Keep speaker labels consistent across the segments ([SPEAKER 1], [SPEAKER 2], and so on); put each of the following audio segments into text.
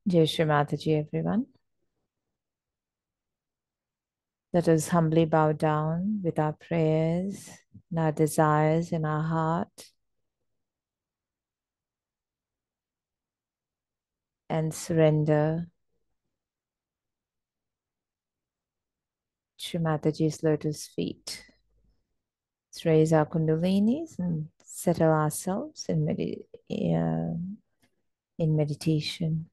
[SPEAKER 1] Jai Shri Mataji, everyone. Let us humbly bow down with our prayers and our desires in our heart and surrender Shri Mataji's lotus feet. Let's raise our Kundalinis and settle ourselves in meditation.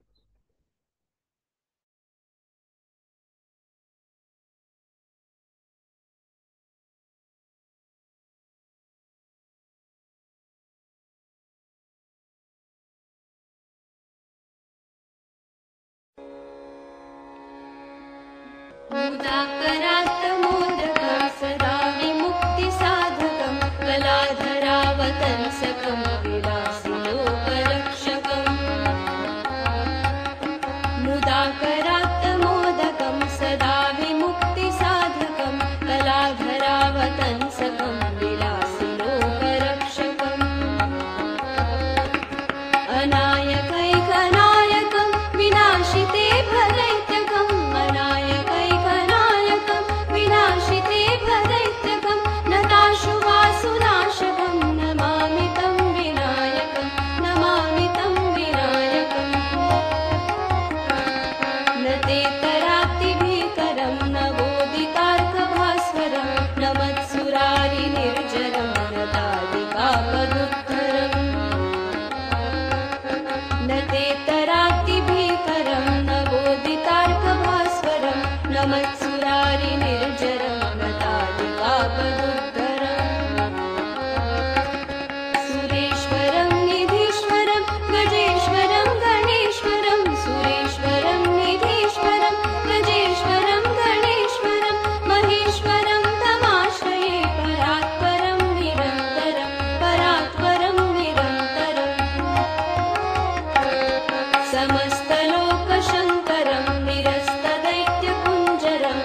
[SPEAKER 2] मुदाकरात्तमोदकं सदा विमुक्तिसाधकं कलाधरावतंसकं विलासिलोकरक्षकम् मुदाकरात्तमोदकं सदा विमुक्तिसाधकं कलाधरावतंसकं विलासिलोकरक्षकम् अनायकैकनायकं विनाशिते भदैत्यकम् अनायकैकनायकं विनाशिते भदैत्यकं नताशुभासुनाशकं नमामि तं विनायकं नमामि तं विनायकम् न ते तरातिभीकरं न बोधितार्कभास्वरं न मत्सुरारिनिर्जरं न तादिकापदुत्तरम् न ते तरातिभीकरं न बोधितार्कभास्वरं न मत्सुरारिनिर्जरं न तादिकापदुत्तरम् सुरेश्वरं निधीश्वरं गजेश्वरं गणेश्वरं सुरेश्वरं निधीश्वरं गजेश्वरं गणेश्वरं महेश्वरं तमाश्रये परात्परं निरन्तरं परात्परं निरन्तरम् समस्तलोकशङ्करं निरस्तदैत्यकुञ्जरं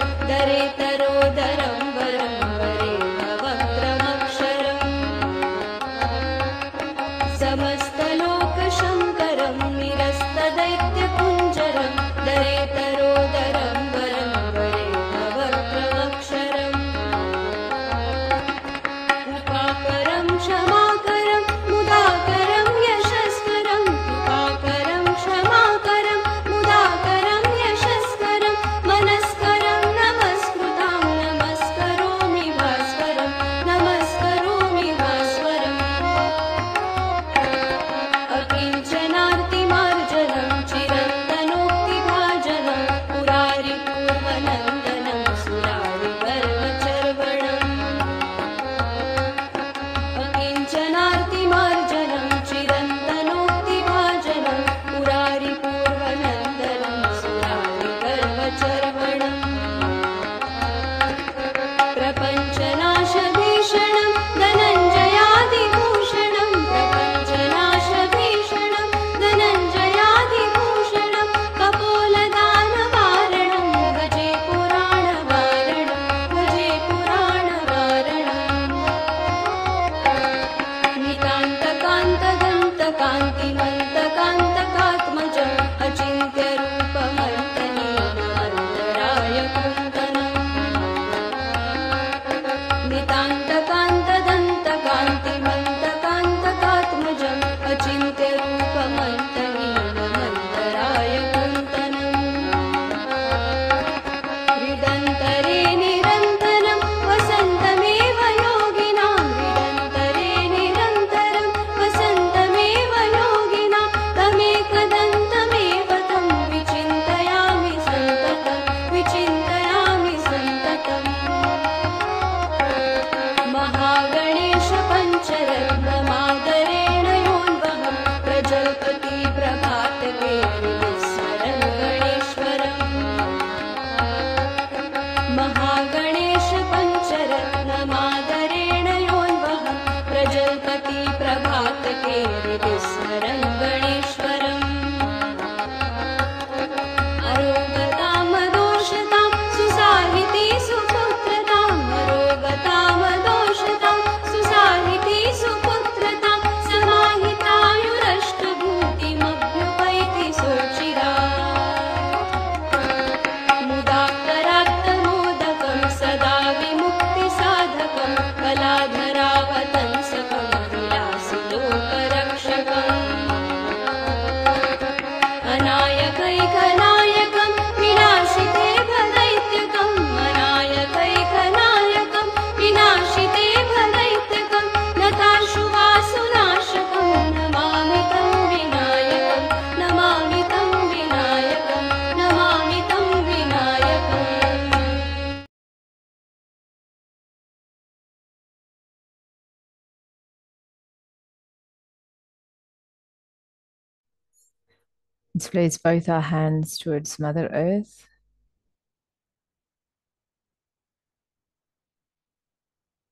[SPEAKER 1] Let's place both our hands towards Mother Earth.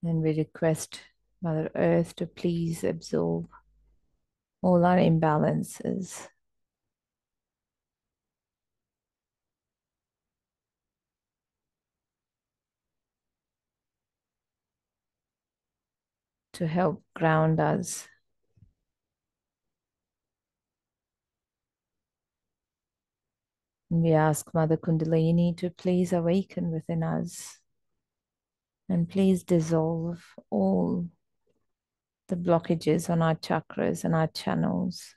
[SPEAKER 1] And we request Mother Earth to please absorb all our imbalances. To help ground us. And we ask Mother Kundalini to please awaken within us and please dissolve all the blockages on our chakras and our channels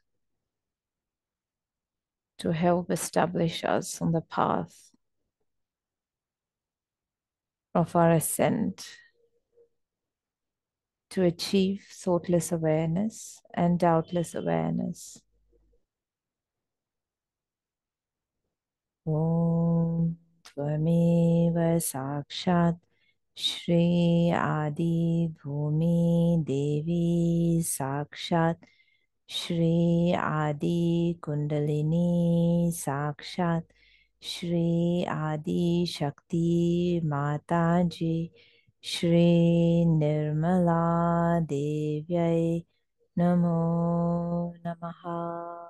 [SPEAKER 1] to help establish us on the path of our ascent to achieve thoughtless awareness and doubtless awareness. Om Tvameva Sakshat Shri Adi Bhumi Devi Sakshat Shri Adi Kundalini Sakshat Shri Adi Shakti Mataji Shri Nirmala Devyai Namo Namaha.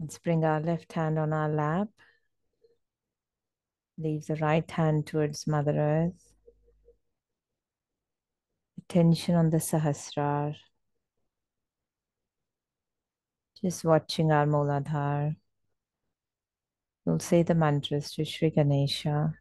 [SPEAKER 1] Let's bring our left hand on our lap. Leave the right hand towards Mother Earth. Attention on the Sahasrar. Just watching our Muladhara. We'll say the mantras to Shri Ganesha.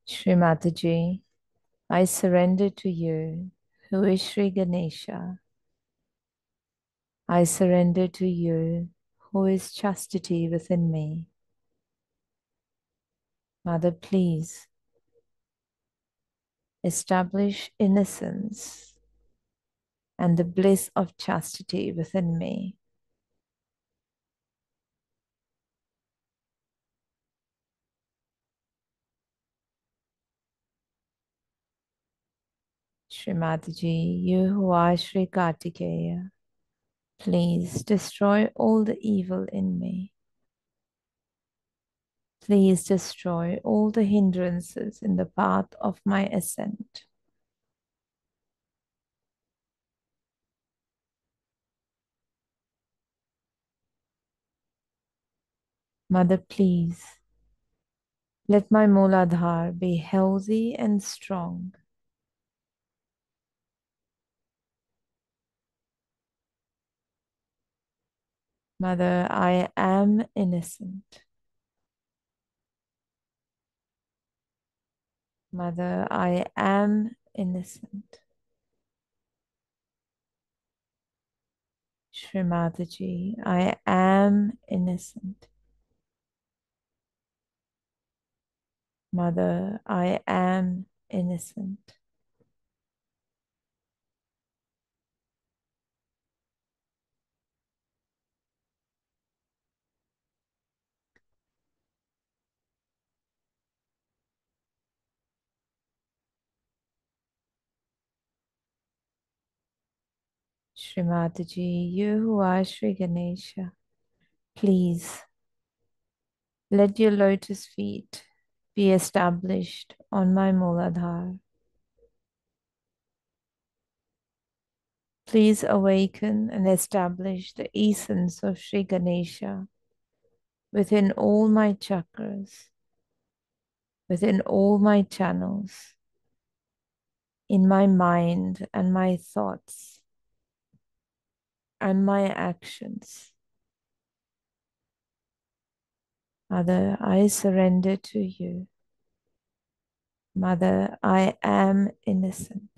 [SPEAKER 1] Shri Mataji, I surrender to you who is Sri Ganesha, I surrender to you, who is chastity within me. Mother, please establish innocence and the bliss of chastity within me. Shri Mataji, you who are Shri Kartikeya, please destroy all the evil in me. Please destroy all the hindrances in the path of my ascent. Mother, please let my Mooladhara be healthy and strong. Mother, I am innocent. Mother, I am innocent. Shri Mataji, I am innocent. Mother, I am innocent. Shri Mataji, you who are Shri Ganesha, please let your lotus feet be established on my Mooladhara. Please awaken and establish the essence of Shri Ganesha within all my chakras, within all my channels, in my mind and my thoughts and my actions. Mother, I surrender to you. Mother, I am innocent.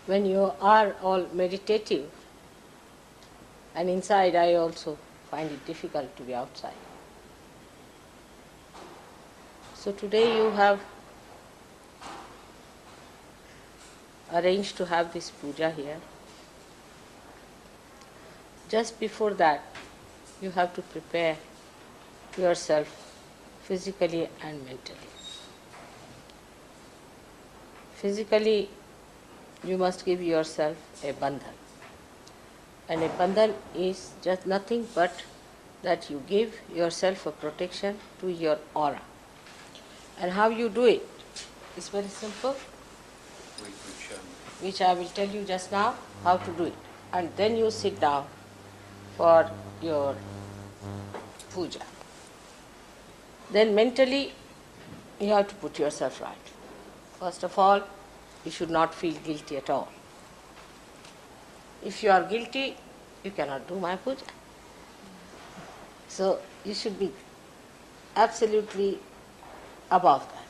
[SPEAKER 3] when you are all meditative, and inside I also find it difficult to be outside. So today you have arranged to have this puja here. Just before that, you have to prepare yourself physically and mentally. Physically, you must give yourself a bandhan. And a bandhan is just nothing but that you give yourself a protection to your aura. And how you do it is very simple, which I will tell you just now how to do it. And then you sit down for your puja. Then mentally, you have to put yourself right. First of all, you should not feel guilty at all. If you are guilty, you cannot do my puja. So you should be absolutely above that.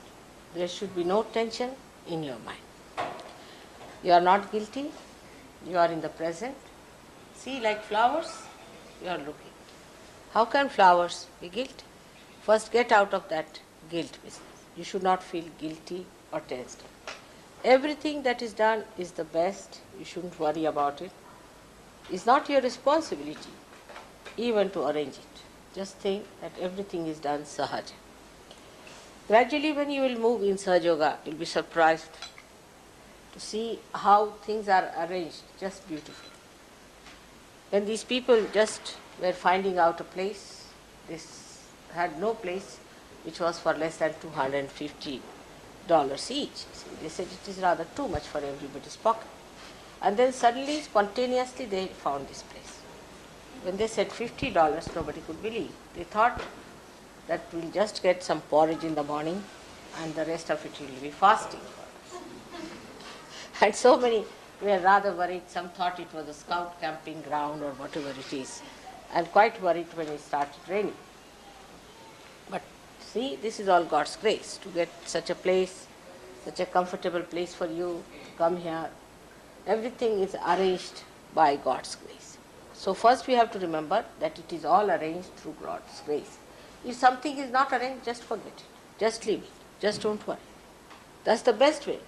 [SPEAKER 3] There should be no tension in your mind. You are not guilty, you are in the present. See, like flowers, you are looking. How can flowers be guilty? First, get out of that guilt business. You should not feel guilty or tensed. Everything that is done is the best. You shouldn't worry about it. It's not your responsibility even to arrange it. Just think that everything is done sahaja. Gradually, when you will move in Sahaja Yoga, you'll be surprised to see how things are arranged just beautifully. When these people just were finding out a place, this had no place which was for less than $250 each. They said it is rather too much for everybody's pocket. And then suddenly, spontaneously, they found this place. When they said $50, nobody could believe. They thought that we'll just get some porridge in the morning and the rest of it will be fasting for us. And so many were rather worried. Some thought it was a scout camping ground or whatever it is, and quite worried when it started raining. But see, this is all God's grace to get such a place, such a comfortable place for you to come here. Everything is arranged by God's grace. So first we have to remember that it is all arranged through God's grace. If something is not arranged, just forget it. Just leave it. Just don't worry. That's the best way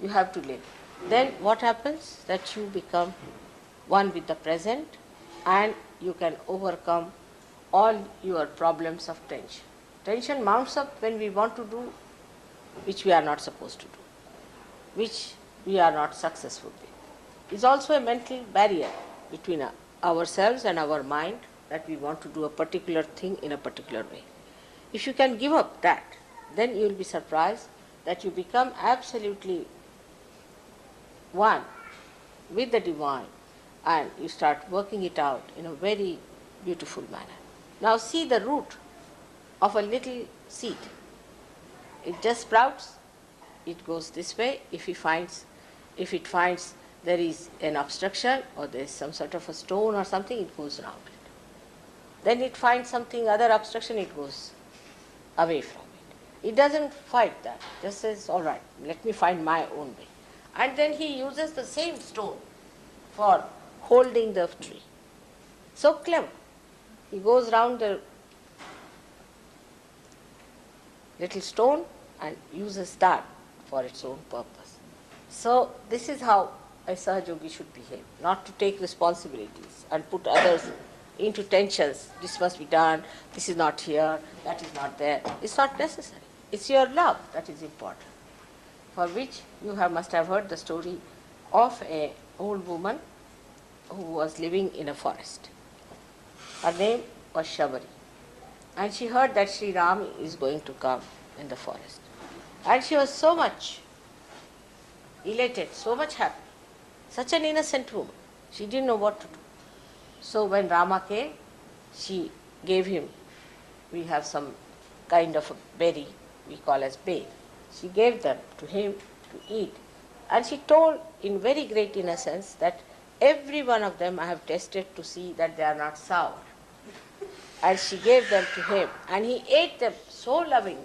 [SPEAKER 3] you have to live. Then what happens? That you become one with the present and you can overcome all your problems of tension. Tension mounts up when we want to do which we are not supposed to do, which we are not successful with. It's also a mental barrier between ourselves and our mind that we want to do a particular thing in a particular way. If you can give up that, then you will be surprised that you become absolutely one with the divine and you start working it out in a very beautiful manner. Now see the root of a little seed. It just sprouts, it goes this way. If it finds there is an obstruction or there is some sort of a stone or something, it goes around it. Then it finds something, other obstruction, it goes away from it. It doesn't fight that. It just says, all right, let me find my own way. And then he uses the same stone for holding the tree. So clever. He goes round the little stone and uses that for its own purpose. So this is how a Sahaja Yogi should behave, not to take responsibilities and put others into tensions. This must be done, this is not here, that is not there. It's not necessary. It's your love that is important, for which you must have heard the story of an old woman who was living in a forest. Her name was Shabari. And she heard that Sri Ram is going to come in the forest. And she was so much elated, so much happy. Such an innocent woman. She didn't know what to do. So when Rama came, she gave him, we have some kind of a berry we call as babe. She gave them to him to eat. And she told in very great innocence that every one of them I have tested to see that they are not sour. And she gave them to him and he ate them so lovingly.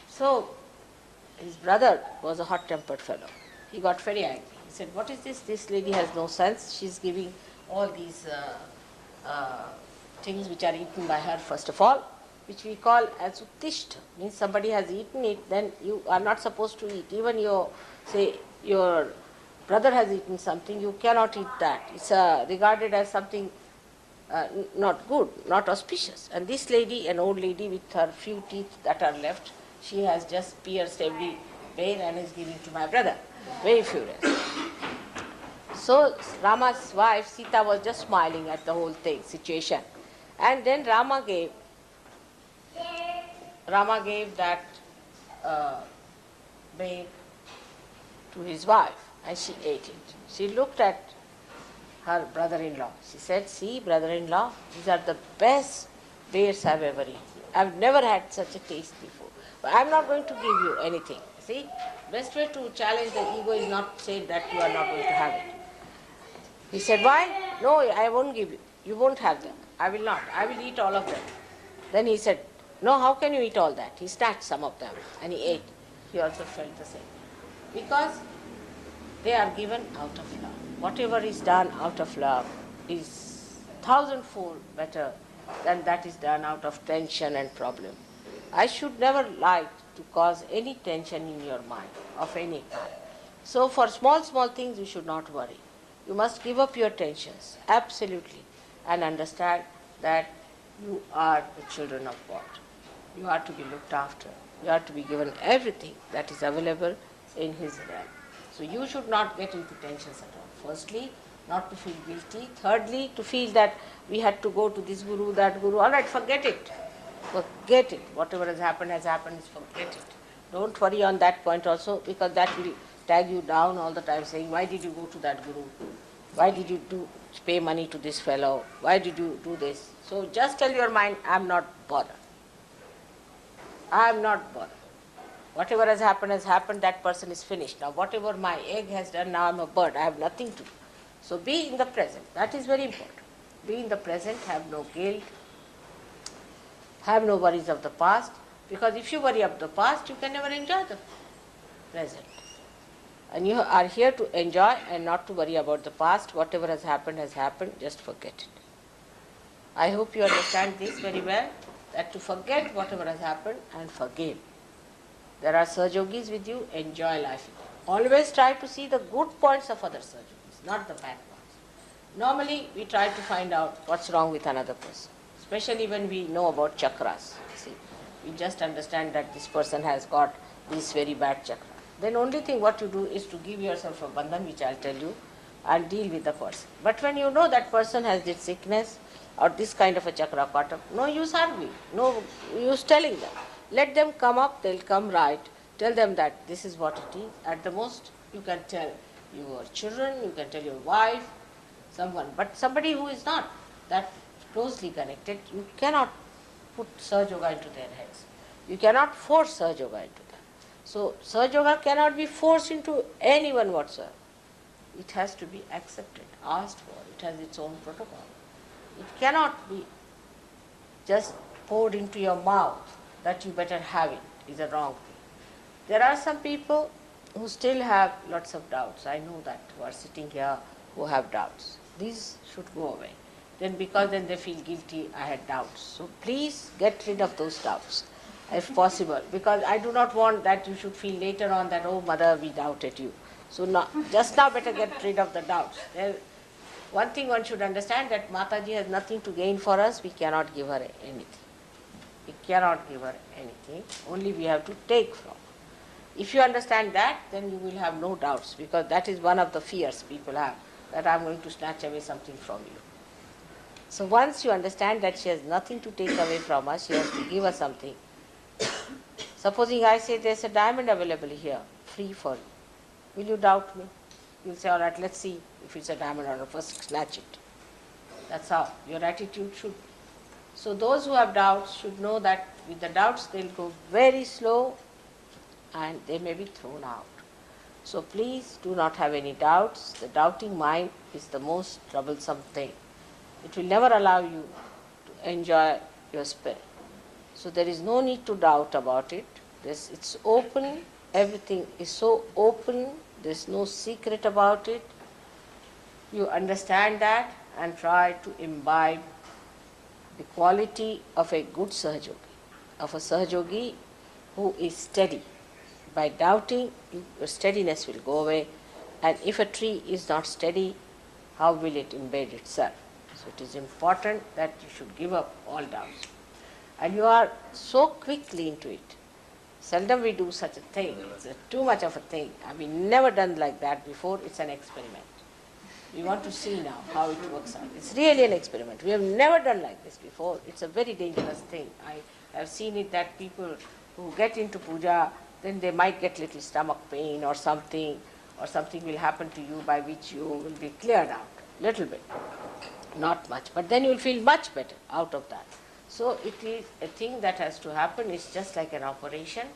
[SPEAKER 3] So his brother was a hot-tempered fellow. He got very angry. He said, what is this? This lady has no sense. She's giving all these things which are eaten by her, first of all, which we call as uttishta. Means somebody has eaten it, then you are not supposed to eat. Even your brother has eaten something, you cannot eat that. It's regarded as something not good, not auspicious. And this lady, an old lady with her few teeth that are left, she has just pierced every vein and is giving to my brother. Very furious. So Rama's wife, Sita, was just smiling at the whole situation. And then Rama gave that vein to his wife, and she ate it. She looked at her brother-in-law. She said, see, brother-in-law, these are the best bears I've ever eaten. I've never had such a taste before. But I'm not going to give you anything. See, best way to challenge the ego is not say that you are not going to have it. He said, why? No, I won't give you. You won't have them. I will not. I will eat all of them. Then he said, no, how can you eat all that? He snatched some of them and he ate. He also felt the same. Because they are given out of love. Whatever is done out of love is thousandfold better than that is done out of tension and problem. I should never like to cause any tension in your mind of any kind. So for small things you should not worry. You must give up your tensions, absolutely, and understand that you are the children of God. You are to be looked after. You are to be given everything that is available in His realm. So you should not get into tensions at all. Firstly, not to feel guilty. Thirdly, to feel that we had to go to this guru, that guru. All right, forget it. Forget it. Whatever has happened, forget it. Don't worry on that point also, because that will tag you down all the time saying, why did you go to that guru? Why did you pay money to this fellow? Why did you do this? So just tell your mind, I am not bothered. I am not bothered. Whatever has happened, that person is finished. Now whatever my egg has done, now I am a bird. I have nothing to do. So be in the present. That is very important. Be in the present, have no guilt, have no worries of the past, because if you worry of the past, you can never enjoy the present. And you are here to enjoy and not to worry about the past. Whatever has happened, just forget it. I hope you understand this very well, that to forget whatever has happened and forgive. There are Sahaja Yogis with you, enjoy life. Always try to see the good points of other Sahaja Yogis, not the bad ones. Normally, we try to find out what's wrong with another person, especially when we know about chakras. See, we just understand that this person has got this very bad chakra. Then only thing what you do is to give yourself a bandhan, which I'll tell you, and deal with the person. But when you know that person has this sickness or this kind of a chakra caught up, no use arguing, no use telling them. Let them come up, they'll come right. Tell them that this is what it is. At the most, you can tell your children, you can tell your wife, someone. But somebody who is not that closely connected, you cannot put Sahaja Yoga into their heads. You cannot force Sahaja Yoga into them. So Sahaja Yoga cannot be forced into anyone whatsoever. It has to be accepted, asked for. It has its own protocol. It cannot be just poured into your mouth that you better have it. Is a wrong thing. There are some people who still have lots of doubts. I know that, who are sitting here who have doubts. These should go away. Then they feel guilty, I had doubts. So please get rid of those doubts if possible, because I do not want that you should feel later on that, oh mother, we doubted you. So just now better get rid of the doubts. One thing one should understand, that Mataji has nothing to gain for us, we cannot give her anything. We cannot give her anything, only we have to take from. If you understand that, then you will have no doubts, because that is one of the fears people have, that I am going to snatch away something from you. So once you understand that she has nothing to take away from us, she has to give us something. Supposing I say there is a diamond available here, free for you. Will you doubt me? You will say, all right, let's see if it's a diamond or not. First snatch it. That's how your attitude should be. So those who have doubts should know that with the doubts they will go very slow and they may be thrown out. So please do not have any doubts. The doubting mind is the most troublesome thing. It will never allow you to enjoy your spirit. So there is no need to doubt about it. It's open. Everything is so open. There's no secret about it. You understand that and try to imbibe the quality of a good Sahaja Yogi, of a Sahaja Yogi who is steady. By doubting, your steadiness will go away, and if a tree is not steady, how will it embed itself? So it is important that you should give up all doubts. And you are so quickly into it. Seldom we do such a thing. It's too much of a thing. We've never done like that before. It's an experiment. We want to see now how it works out. It's really an experiment. We have never done like this before. It's a very dangerous thing. I have seen it that people who get into puja, then they might get little stomach pain or something will happen to you by which you will be cleared out. Little bit. Not much. But then you will feel much better out of that. So it is a thing that has to happen. It's just like an operation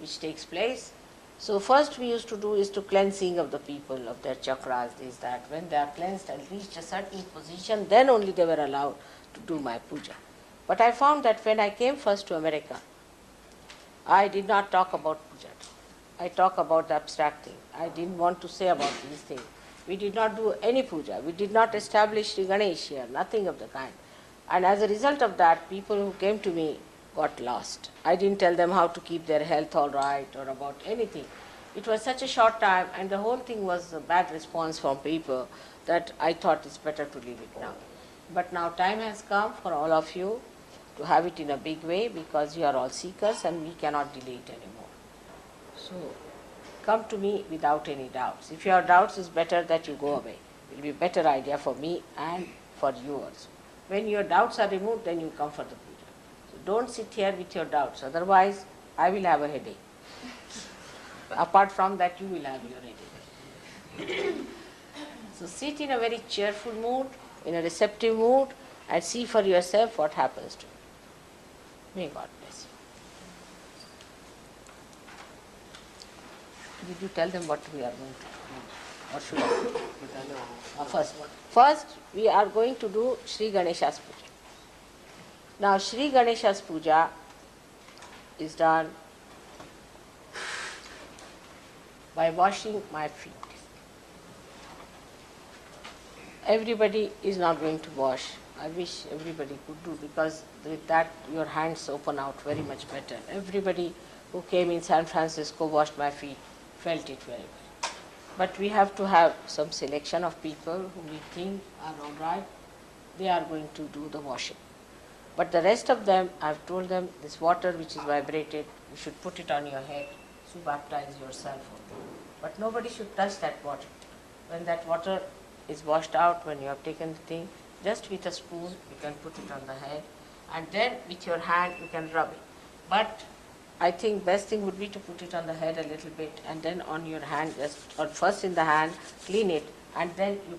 [SPEAKER 3] which takes place. So first we used to do is to cleansing of the people, of their chakras, this, that. When they are cleansed and reached a certain position, then only they were allowed to do my puja. But I found that when I came first to America, I did not talk about puja. I talk about the abstract thing. I didn't want to say about these things. We did not do any puja. We did not establish Sri Ganesh here, nothing of the kind. And as a result of that, people who came to me got lost. I didn't tell them how to keep their health all right or about anything. It was such a short time, and the whole thing was a bad response from people that I thought it's better to leave it now. But now time has come for all of you to have it in a big way, because you are all seekers and we cannot delay it anymore. So come to me without any doubts. If you have doubts, it's better that you go away. It will be a better idea for me and for you also. When your doubts are removed, then you come for the puja. So don't sit here with your doubts, otherwise I will have a headache. Apart from that, you will have your headache. So sit in a very cheerful mood, in a receptive mood, and see for yourself what happens to you. May God bless you. Did you tell them what we are going to do? Or should I? First, we are going to do Sri Ganesha's puja. Now, Sri Ganesha's puja is done by washing my feet. Everybody is not going to wash. I wish everybody could do, because with that your hands open out very much better. Everybody who came in San Francisco washed my feet, felt it very well. But we have to have some selection of people who we think are all right. They are going to do the washing. But the rest of them, I have told them, this water which is vibrated, you should put it on your head, so baptize yourself. But nobody should touch that water. When that water is washed out, when you have taken the thing, just with a spoon you can put it on the head, and then with your hand you can rub it. But I think best thing would be to put it on the head a little bit, and then on your hand, or first in the hand, clean it, and then you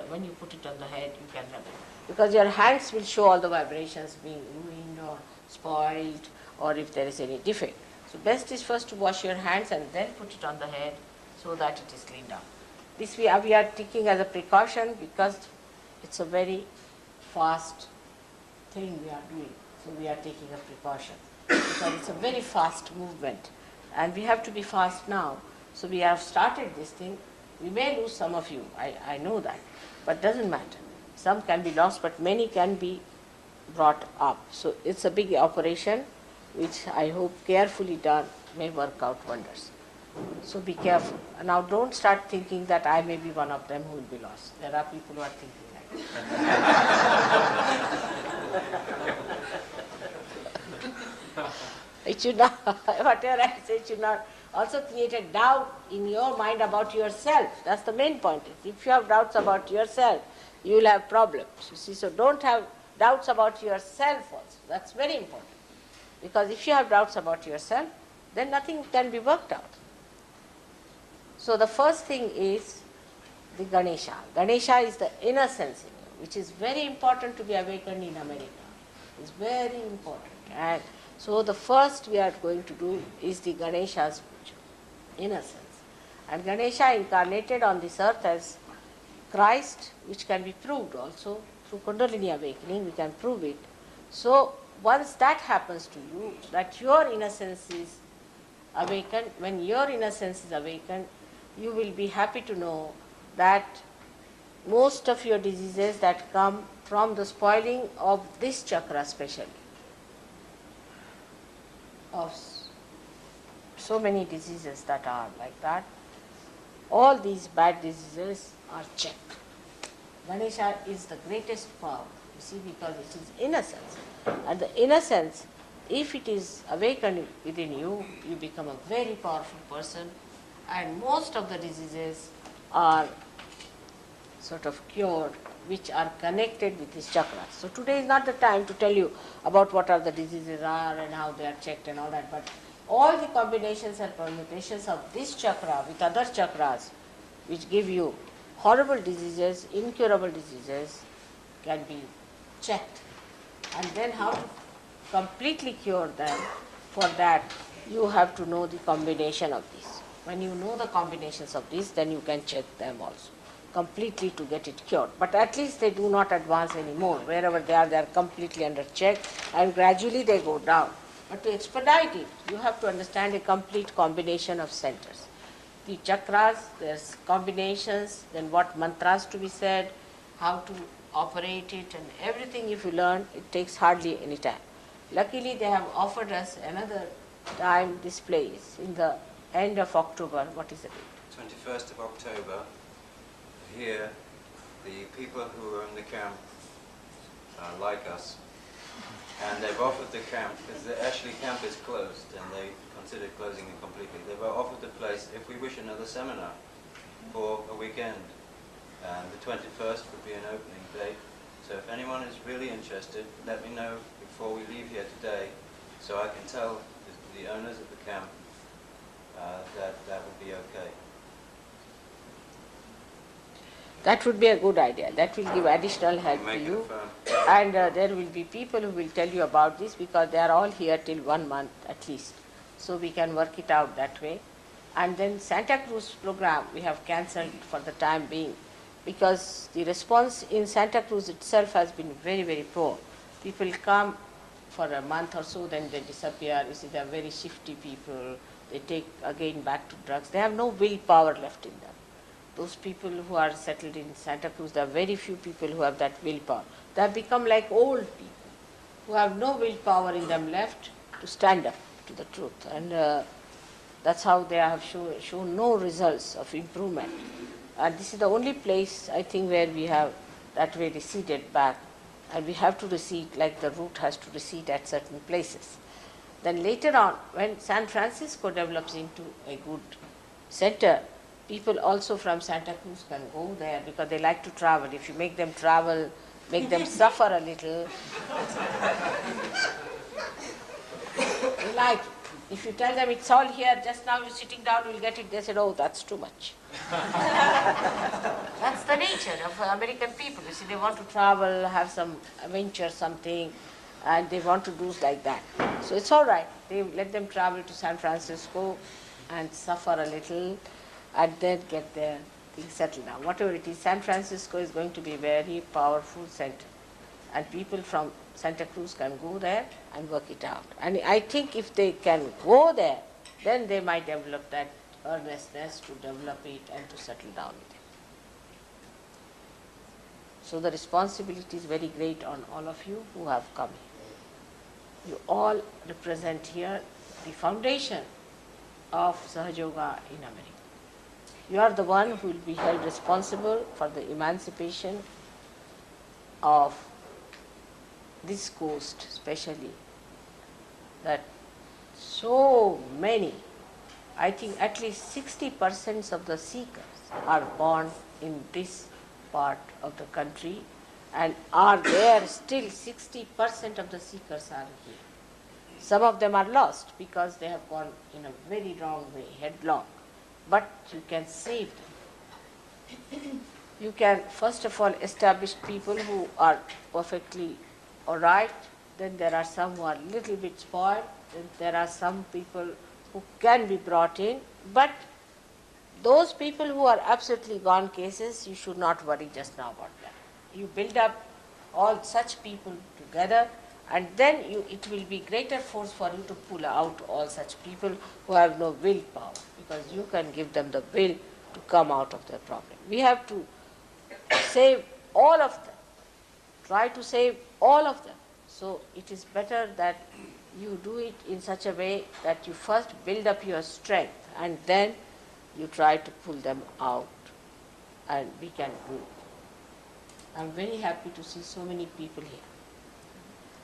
[SPEAKER 3] when you put it on the head, you can rub it. Because your hands will show all the vibrations being ruined or spoiled, or if there is any defect. So best is first to wash your hands and then put it on the head, so that it is cleaned up. This we are taking as a precaution, because it's a very fast thing we are doing. So we are taking a precaution, because it's a very fast movement and we have to be fast now. So we have started this thing. We may lose some of you, I know that, but doesn't matter. Some can be lost, but many can be brought up. So it's a big operation which I hope carefully done may work out wonders. So be careful. Now don't start thinking that I may be one of them who will be lost. There are people who are thinking like that. It should not, whatever I say, it should not also create a doubt in your mind about yourself. That's the main point. If you have doubts about yourself, you will have problems. You see, so don't have doubts about yourself also. That's very important. Because if you have doubts about yourself, then nothing can be worked out. So the first thing is the Ganesha. Ganesha is the inner sense in you, which is very important to be awakened in America. It's very important. And so the first we are going to do is the Ganesha's puja, inner sense. And Ganesha incarnated on this earth as Christ, which can be proved also through Kundalini awakening, we can prove it. So once that happens to you, that your innocence is awakened, when your innocence is awakened, you will be happy to know that most of your diseases that come from the spoiling of this chakra especially, of so many diseases that are like that, all these bad diseases are checked. Ganesha is the greatest power, you see, because it is innocence. And the innocence, if it is awakened within you, you become a very powerful person, and most of the diseases are sort of cured, which are connected with these chakras. So today is not the time to tell you about what are the diseases are and how they are checked and all that, but all the combinations and permutations of this chakra with other chakras which give you horrible diseases, incurable diseases, can be checked. And then how to completely cure them, for that you have to know the combination of these. When you know the combinations of these, then you can check them also completely to get it cured. But at least they do not advance anymore. Wherever they are completely under check, and gradually they go down. But to expedite it, you have to understand a complete combination of centers. The chakras, there's combinations, then what mantras to be said, how to operate it, and everything if you learn, it takes hardly any time. Luckily they have offered us another time this place in the end of October. What is the date?
[SPEAKER 4] 21st of October. Here, the people who are in the camp like us, and they've offered the camp, because the Ashley camp is closed and they considered closing it completely. They've offered the place if we wish another seminar for a weekend, and the 21st would be an opening date. So if anyone is really interested, let me know before we leave here today, so I can tell the owners of the camp that would be okay.
[SPEAKER 3] That would be a good idea. That will give additional help to you. And there will be people who will tell you about this, because they are all here till 1 month at least. So we can work it out that way. And then Santa Cruz program we have cancelled for the time being, because the response in Santa Cruz itself has been very, very poor. People come for a month or so, then they disappear. You see, they are very shifty people. They take again back to drugs. They have no willpower left in them. Those people who are settled in Santa Cruz, there are very few people who have that willpower. They have become like old people who have no willpower in them left to stand up to the truth. And that's how they have shown no results of improvement. And this is the only place, I think, where we have that way receded back. And we have to recede like the root has to recede at certain places. Then later on, when San Francisco develops into a good center, people also from Santa Cruz can go there because they like to travel. If you make them travel, make them suffer a little, they like it. If you tell them it's all here, just now you're sitting down, you'll get it, they said, oh, that's too much. That's the nature of American people. You see, they want to travel, have some adventure, something, and they want to do like that. So it's all right. They let them travel to San Francisco and suffer a little, and then get their things settled down. Whatever it is, San Francisco is going to be a very powerful center. And people from Santa Cruz can go there and work it out. And I think if they can go there, then they might develop that earnestness to develop it and to settle down with it. So the responsibility is very great on all of you who have come here. You all represent here the foundation of Sahaja Yoga in America. You are the one who will be held responsible for the emancipation of this coast, especially, that so many, I think at least 60% of the seekers are born in this part of the country and are there still. 60% of the seekers are here. Some of them are lost because they have gone in a very wrong way, headlong. But you can save them. You can first of all establish people who are perfectly all right. Then there are some who are a little bit spoiled. Then there are some people who can be brought in. But those people who are absolutely gone cases, you should not worry just now about that. You build up all such people together, and then it will be greater force for you to pull out all such people who have no willpower, because you can give them the will to come out of their problem. We have to save all of them, try to save all of them. So it is better that you do it in such a way that you first build up your strength and then you try to pull them out, and we can do it. I'm very happy to see so many people here.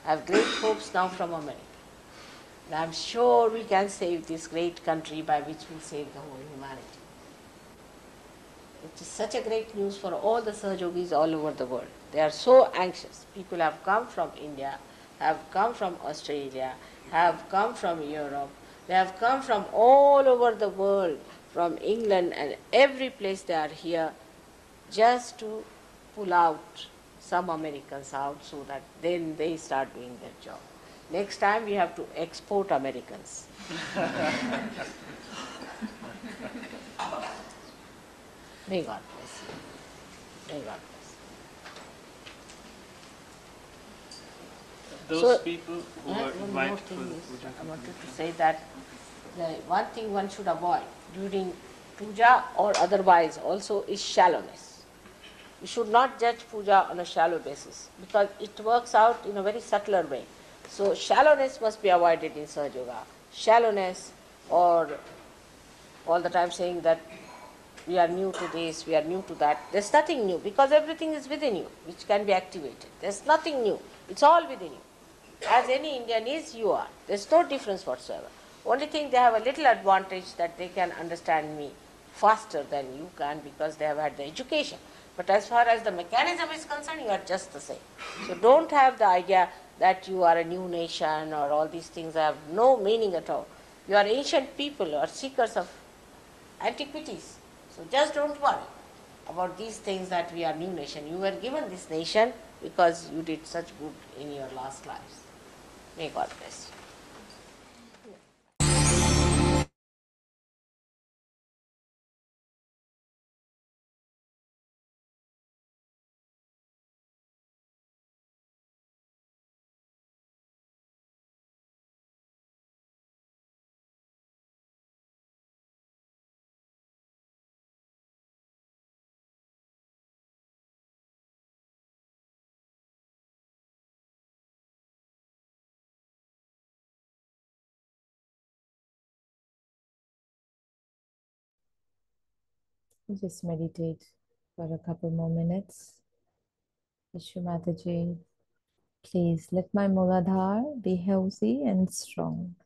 [SPEAKER 3] I have great hopes now from America. And I'm sure we can save this great country by which we save the whole humanity. It is such a great news for all the Sahaja Yogis all over the world. They are so anxious. People have come from India, have come from Australia, have come from Europe. They have come from all over the world, from England and every place they are here, just to pull out some Americans out so that then they start doing their job. Next time we have to export Americans. May God bless you. May God bless you.
[SPEAKER 5] Those people who are
[SPEAKER 3] One more
[SPEAKER 5] invited
[SPEAKER 3] thing
[SPEAKER 5] for the
[SPEAKER 3] is,
[SPEAKER 5] puja.
[SPEAKER 3] I wanted to say that the one thing one should avoid during puja or otherwise also is shallowness. You should not judge puja on a shallow basis because it works out in a very subtler way. So shallowness must be avoided in Sahaja Yoga. Shallowness, or all the time saying that we are new to this, we are new to that. There's nothing new because everything is within you which can be activated. There's nothing new. It's all within you. As any Indian is, you are. There's no difference whatsoever. Only thing, they have a little advantage that they can understand me faster than you can because they have had the education. But as far as the mechanism is concerned, you are just the same. So don't have the idea that you are a new nation or all these things have no meaning at all. You are ancient people or seekers of antiquities. So just don't worry about these things that we are new nation. You were given this nation because you did such good in your last lives. May God bless you.
[SPEAKER 1] Just meditate for a couple more minutes. Shri Mataji, please let my Muladhara be healthy and strong.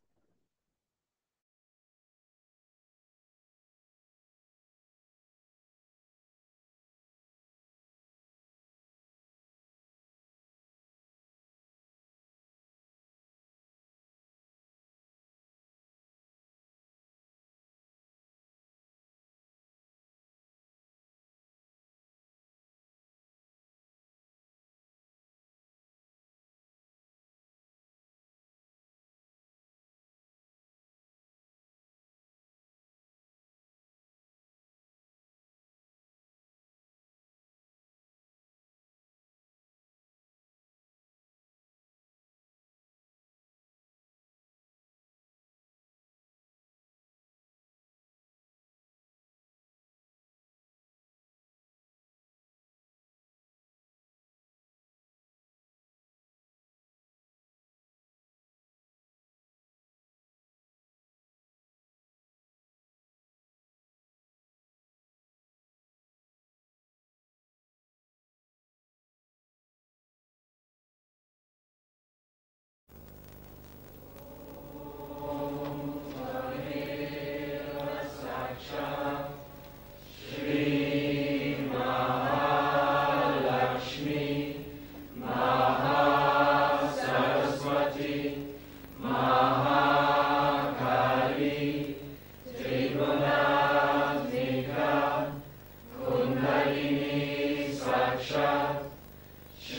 [SPEAKER 6] Shri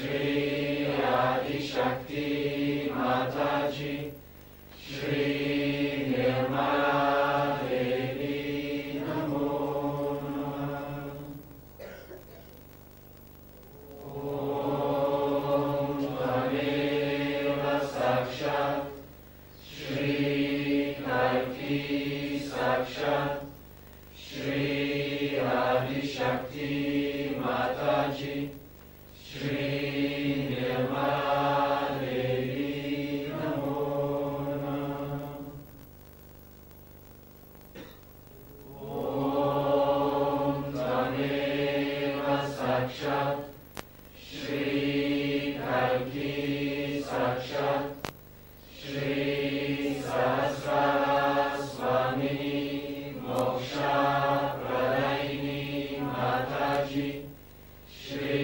[SPEAKER 6] Mataji, Shri Nirmala Devi Namo Namah. Om Tameva Sakshat, Shri Kalki Sakshat, Shri Mataji, Shri Mataji, Namo Namah. Om Tameva Sakshat, Shri Kalki Sakshat, Shri Sahasraswami Moksha Pradaini Mataji, Shri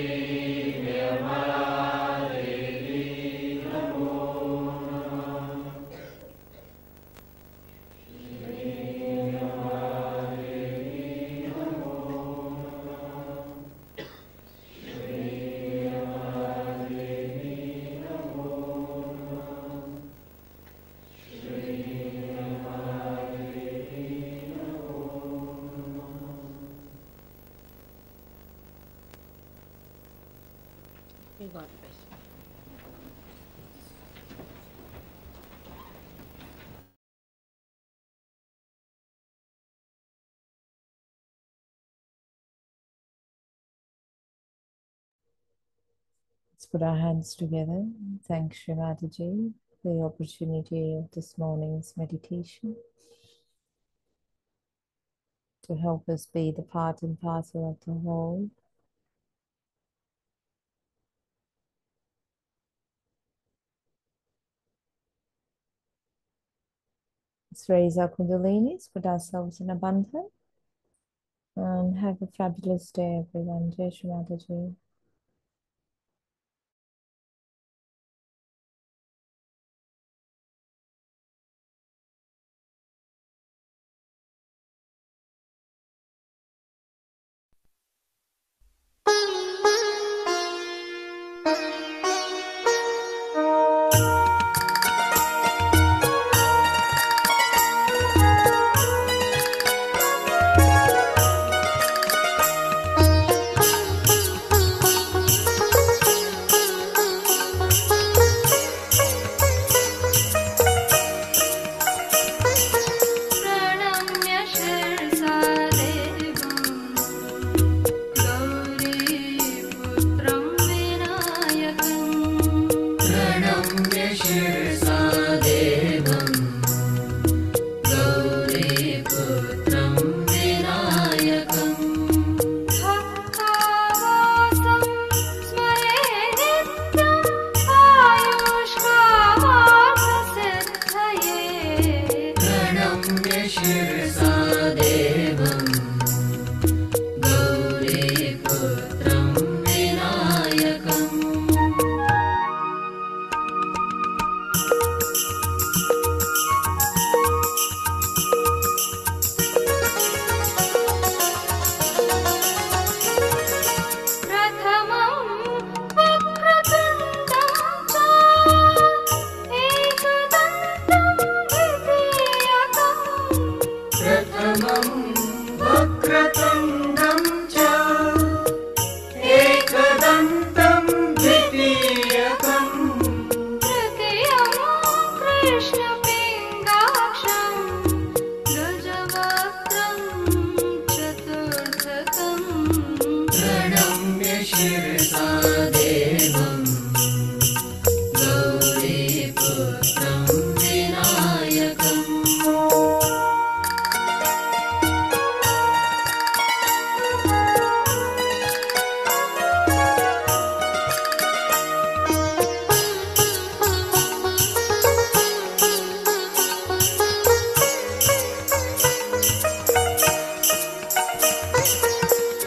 [SPEAKER 6] Nirmala Devi, Namo Namah. Shri Nirmala Devi, Namo Namah. Shri Nirmala Devi, Namo Namah. Shri Nirmala Devi, Namo Namah.
[SPEAKER 3] May God bless.
[SPEAKER 1] Let's put our hands together. Thank Shri Mataji for the opportunity of this morning's meditation to help us be the part and parcel of the whole. Let's raise our Kundalinis, put ourselves in a bandhan, and have a fabulous day, everyone. Jai Shri Mataji.
[SPEAKER 2] प्रणम्य शिरसा देवं गौरीपुत्रं विनायकं भक्तावासं स्मरे नित्यं आयुष्कामार्थसिद्धये प्रणम्य शिरसा देवं गौरीपुत्रं विनायकम् प्रथमं वक्रतुण्डं च एकदन्तं द्वितीयकम् प्रथमं वक्रतुण्डं च एकदन्तं द्वितीयकम् तृतीयं कृष्णपिङ्गाक्षं गजवक्त्रं चतुर्थकम् प्रणम्य शिरसा देवं गौरीपुत्रं विनायकम्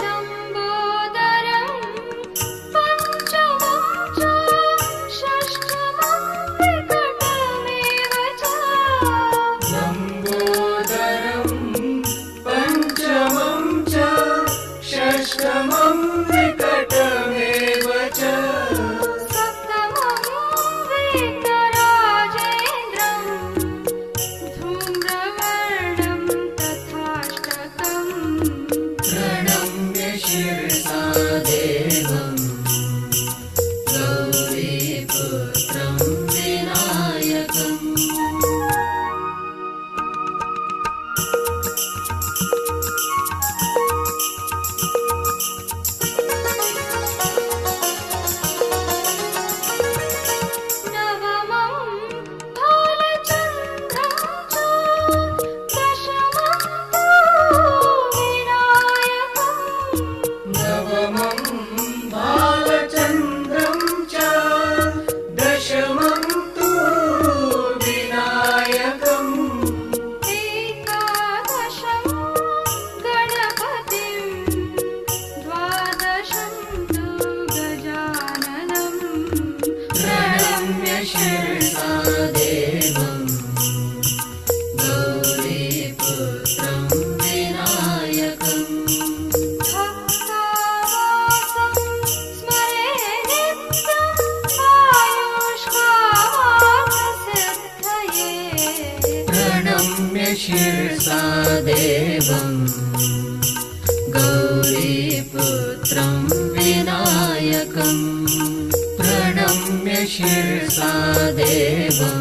[SPEAKER 2] लम्बोदरं पञ्चमं च षष्ठमं विकटमेव च लम्बोदरं पञ्चमं च षष्ठमं विकटमेव च सप्तमं विघ्नराजेन्द्रं धूम्रवर्णं तथाष्टकम् प्रणम्य शिरसा देवं गौरीपुत्रं विनायकम् शिरसा देवं गौरीपुत्रं विनायकं प्रणम्य शिरसा देवं